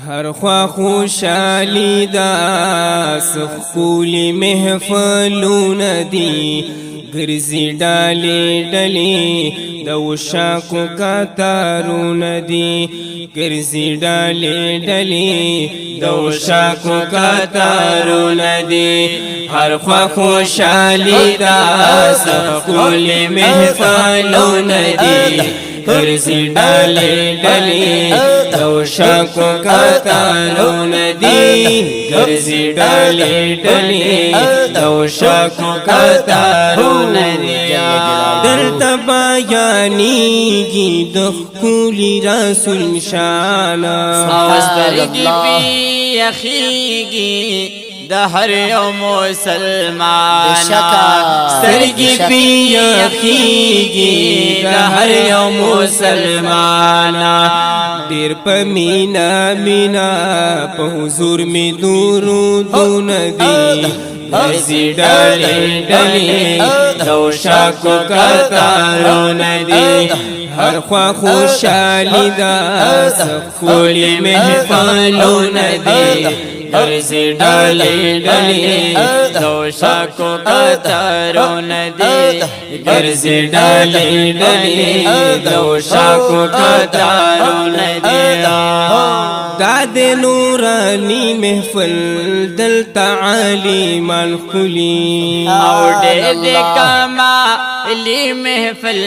هر خوا خوشالی دا سخولی محفلون دی گرزی ڈالی ڈالی دو شاکو کاتارون دی گرزی ڈالی ڈالی دو شاکو کاتارون دی هر خوا خوشالی دا سخولی محفلون دی گرزی ڈالی ڈالی دو شاکو کاتارون دی گرزی ڈالی ڈالی دو شاکو کاتارون دی دلتا بیانیگی دخولی رسول شانا سترگی پی اخیگی دا هر یو مسلمان سترگی پی اخیگی دا هر یو مسلمان دیر پا مینا مینا پا حضور می درودون دی گرزی ڈالی ڈالی دو شاکو کاتارون دی ہر خوا خوشالی دا سخولی محفلون دی گرزی ڈالی ڈالی دو شاکو کاتارون دی گرزی ڈالی ڈالی دو شاکو کاتارون دی داد نورانی محفل دلتا عالم الخلی او دے کما لی محفل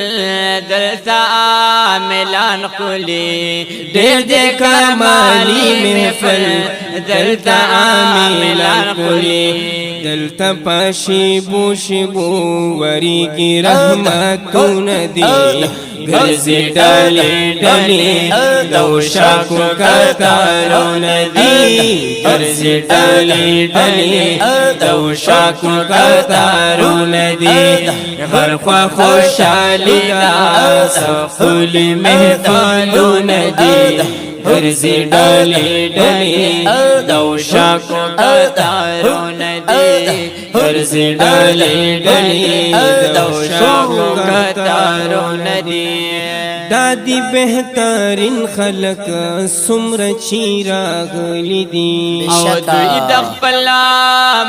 دلتا عاملان خلی دے کمالی محفل دلتا عاملان خلی دلتا پاشیبو شیبو وریگی رحمتون دی گرزی ڈالی ڈالی دو شاکو کاتارون دی گرزی ڈالی ڈالی دو شاکو کاتارون دی ہر خوا خوشالی دا سخولی محفلون دی گرزی ڈالی ڈالی دو شاکو کاتارون دی گرزی ڈالی ڈالی دو شاکو کاتارون دی دادی بہترین خلق سمر چیرا غلی دی او دوی دخپلا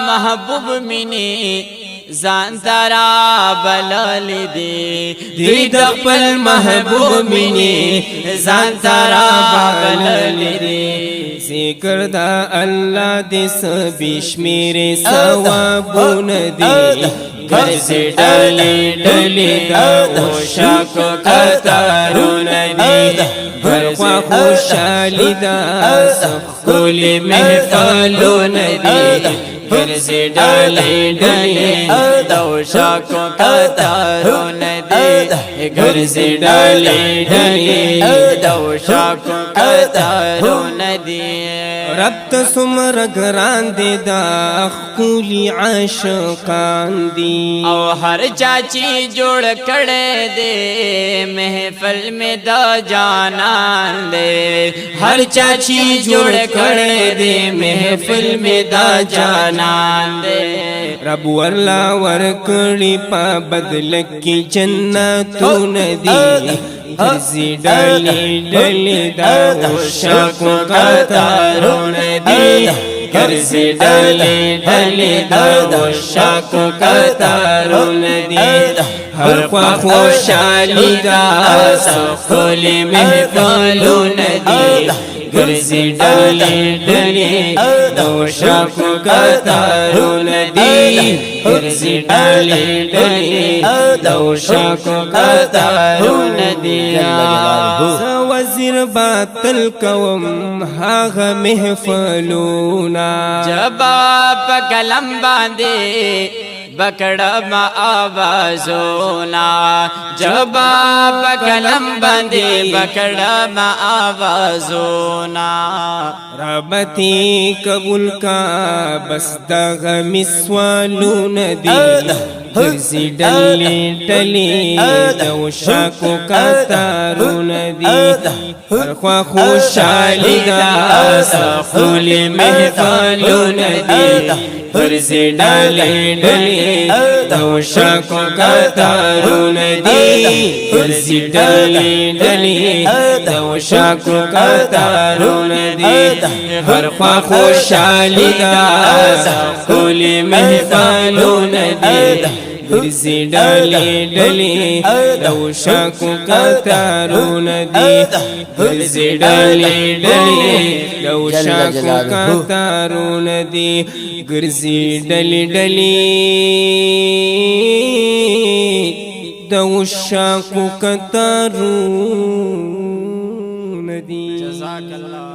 محبوب منی زان تارا بلال دی دوی دخپل محبوب منی زان تارا بلال دی ذکر دا اللہ دی سبیش میرے ثوابون دی گرزی ڈالی ڈالی دو شاکو کاتارون دی ہر خوا خوشالی دا سخولی محفلون دی گرزی ڈالی ڈالی دو شاکو کاتارون دی گرزی ڈالی ڈالی دو شاکو کاتارون دی رب تسمر گران دی دا خولی عاشقان دی او ہر چاچی جوڑ کڑے دے محفل میں دا جانان دے ہر چاچی جوڑ کڑے دے محفل میں دا جانان دے رب ورلا ورکڑی پا بدل کی جنتون دی گرزی ڈالی ڈالی دو شاکو کاتارون دی گرزی ڈالی ڈالی دو شاکو کاتارون دی ہر خوا خوشالی دا سخولی محفلون دی گرزی ڈالی ڈالی دو شاکو کاتارون دی گرزی ڈالی ڈالی دو شاکو کاتارون دی وزیر باطل کوم ہاغ محفلونا جبا پا کلم باندے بکڑا ما آوازونا جبا پا کلم باندے بکڑا ما آوازونا ربتی قبول کا بس دغ مسوالون دی گرزی ڈالی ڈالی دو شاکو کاتارون دی ہر خوا خوشالی دا سخولی محفلون دی ګرځي ډلې ډلې د وشاکو کتارونه دي ګرځي ډلې ډلې د وشاکو کتارونه دي هر خوا خوشحالي ده ښکلي محفلونه دي ګرځي ډلې ډلې د وشاکو کتارونه دي ګرځي ډلې ډلې د وشاکو کتارونه دي ګرځي ډلې ډلې د وشاکو کتارونه دي. جزاک الله.